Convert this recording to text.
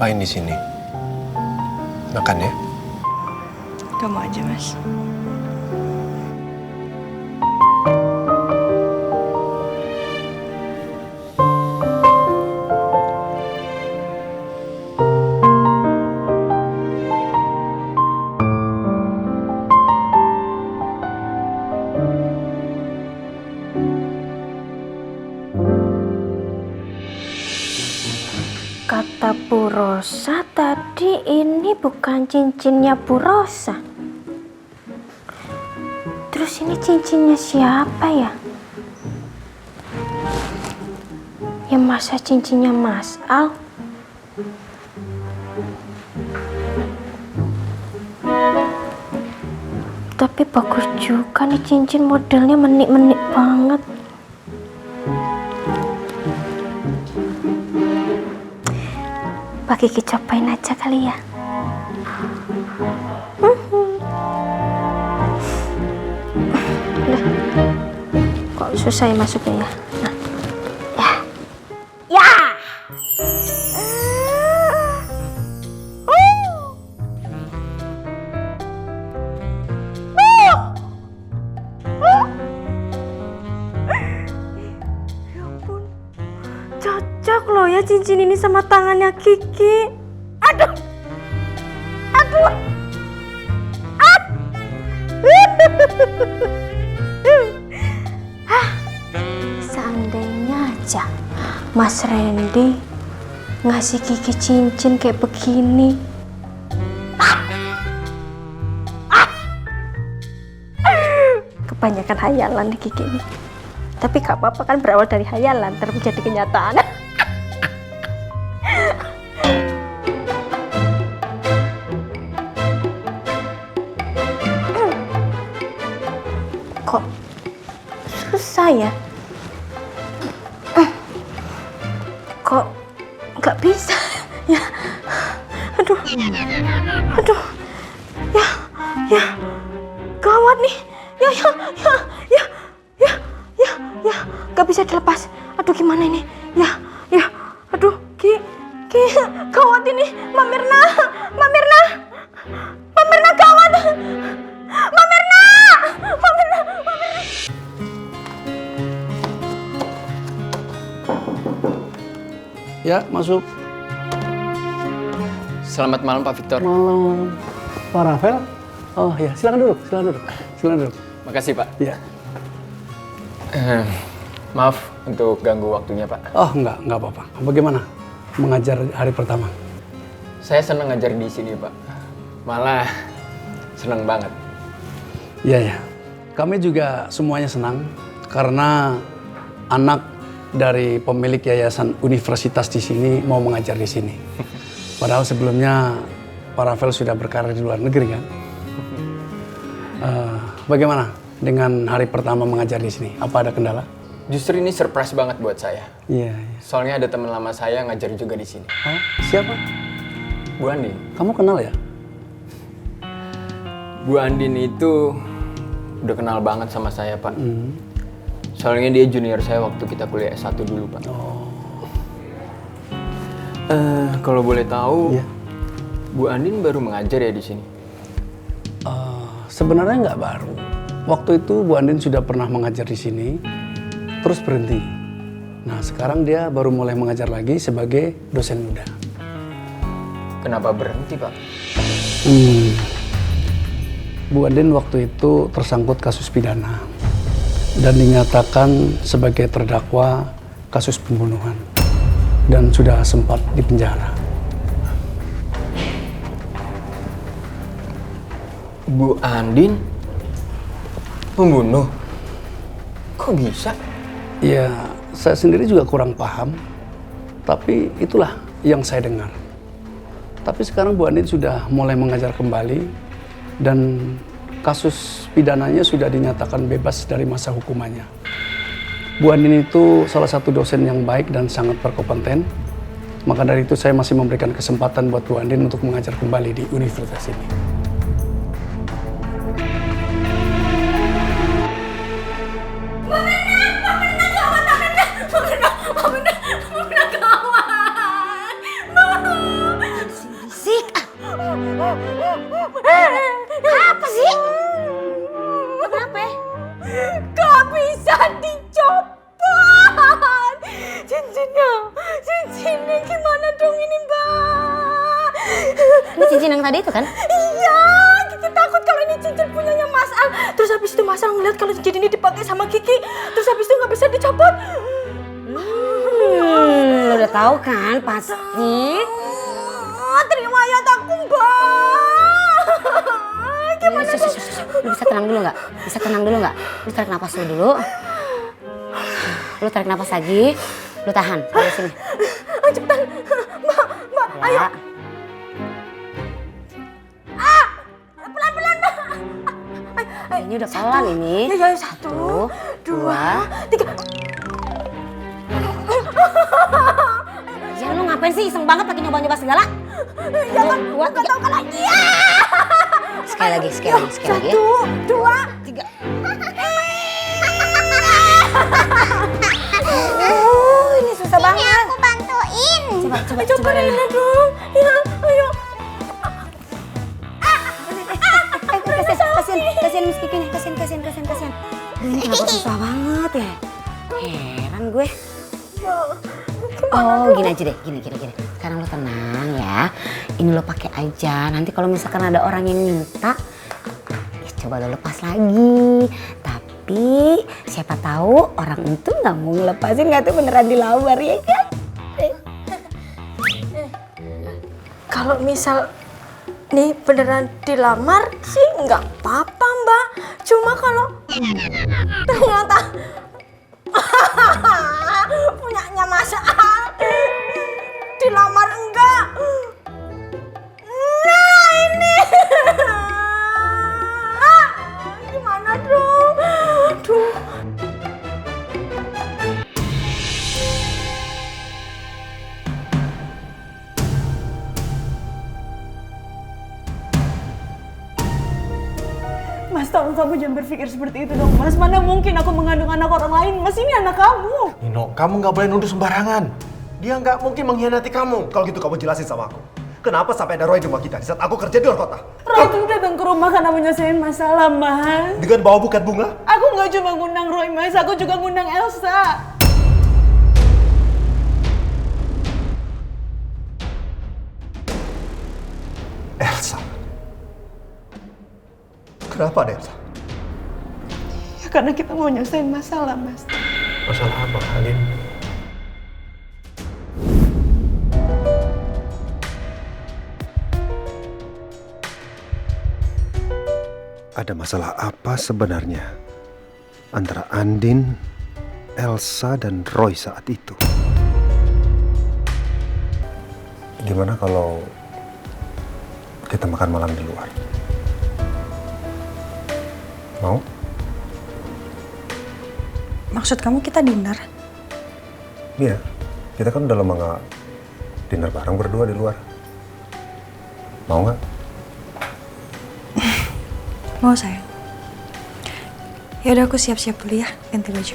ngapain di sini? Makan ya? Kamu aja, Mas. Kata Bu Rosa tadi ini bukan cincinnya Bu Rosa. Terus ini cincinnya siapa ya? Ya masa cincinnya Mas Al? Tapi bagus juga nih cincin, modelnya menik-menik banget. Pak Kiki cobain aja kali ya. Kok susah ya masuknya ya? Nah. Ya. Cocok loh ya cincin ini sama tangannya Kiki. Aduh. Seandainya aja Mas Randy ngasih Kiki cincin kayak begini. Kebanyakan hayalan di Kiki nih. Tapi gak apa-apa kan, berawal dari hayalan terus menjadi kenyataan. Kok susah ya? Kok nggak bisa ya? Aduh, ya, gawat nih, ya, nggak bisa dilepas. Aduh, gimana ini? Ya, aduh, Ki, gawat ini, Mbak Mirna, gawat, Mbak Mirna. Ya, masuk. Selamat malam Pak Victor. Malam. Pak Rafael? Oh ya, silakan duduk. Makasih Pak. Ya. Maaf untuk ganggu waktunya Pak. Oh, enggak apa-apa. Bagaimana mengajar hari pertama? Saya senang ngajar di sini Pak. Malah senang banget. Iya. Kami juga semuanya senang karena anak dari pemilik yayasan universitas di sini mau mengajar di sini. Padahal sebelumnya Pak Rafael sudah berkarir di luar negeri kan. Bagaimana dengan hari pertama mengajar di sini? Apa ada kendala? Justru ini surprise banget buat saya. Iya. Soalnya ada teman lama saya ngajar juga di sini. Oh, siapa? Bu Andin. Kamu kenal ya? Bu Andin itu udah kenal banget sama saya Pak. Soalnya dia junior saya waktu kita kuliah S1 dulu Pak. Oh. Kalau boleh tahu, Iya. Bu Andin baru mengajar ya di sini? Sebenarnya nggak baru. Waktu itu Bu Andin sudah pernah mengajar di sini, terus berhenti. Nah, sekarang dia baru mulai mengajar lagi sebagai dosen muda. Kenapa berhenti Pak? Bu Andin waktu itu tersangkut kasus pidana dan dinyatakan sebagai terdakwa kasus pembunuhan dan sudah sempat dipenjara. Bu Andin pembunuh? Kok bisa? Ya, saya sendiri juga kurang paham, tapi itulah yang saya dengar. Tapi sekarang Bu Andin sudah mulai mengajar kembali dan kasus pidananya sudah dinyatakan bebas dari masa hukumannya. Bu Andin itu salah satu dosen yang baik dan sangat berkompeten. Maka dari itu saya masih memberikan kesempatan buat Bu Andin untuk mengajar kembali di universitas ini. Apa sih? Kenapa? Gak bisa dicopot. Cincinnya gimana dong ini, Mbak? Ini cincin yang tadi itu kan? Iya, Kiki takut kalau ini cincin punyanya Mas Al. Terus habis itu Mas Al ngeliat kalau cincin ini dipakai sama Kiki. Terus habis itu nggak bisa dicopot. Lo udah tahu kan pasti. Terima ya aku, Mbak. Gimana dong? Lu bisa tenang dulu nggak? Bisa tenang dulu nggak? Lu tarik napas dulu. Lu tarik napas lagi. Lu tahan. Di sini. Cepetan. Mbak, ayo. Ya. Pelan-pelan, Mbak. Ini udah pelan ini. Ya, 1, 2, 3. Jangan lu ngapain sih? Iseng banget pakai nyoba-nyoba segala. Ya kan, nggak tahu kan lagi ya. Sekali lagi. 1, 2, 3. Ini susah banget. Ini aku bantuin. Coba Rena dong. Ya, ayo. Kasian Miss Kiki nih. Kasian. Ini kenapa susah banget ya? Heran gue. Oh, gini aja deh. Gini. Sekarang lo tenang ya. Ini lo pakai aja. Nanti kalau misalkan ada orang yang minta, ya coba lo lepas lagi. Tapi siapa tahu orang itu nggak mau ngelepasin, nggak tuh beneran dilamar ya kan? Kalau misal nih beneran dilamar sih nggak apa-apa, Mbak. Cuma kalau ternyata punyanya Mas Al dilamar enggak. Nah ini gimana dong? Aduh. Mas, tolong kamu jangan berpikir seperti itu dong, Mas. Mana mungkin aku mengandung anak orang lain, Mas. Ini anak kamu. Nino, kamu nggak boleh nuduh sembarangan. Dia nggak mungkin mengkhianati kamu. Kalau gitu kamu jelasin sama aku. Kenapa sampai ada Roy di rumah kita di saat aku kerja di luar kota? Roy itu datang ke rumah karena menyelesaikan masalah, Mas. Dengan bawa buket bunga? Aku nggak cuma ngundang Roy, Mas. Aku juga ngundang Elsa. Elsa? Kenapa ada Elsa? Ya karena kita mau nyelesain masalah, Mas. Masalah apa, Andin? Ada masalah apa sebenarnya antara Andin, Elsa, dan Roy saat itu? Gimana kalau kita makan malam di luar? Mau? Maksud kamu kita dinner? Iya, kita kan udah lama nggak dinner bareng berdua di luar. Mau nggak? Mau, sayang. Ya udah, aku siap-siap dulu ya, ganti baju.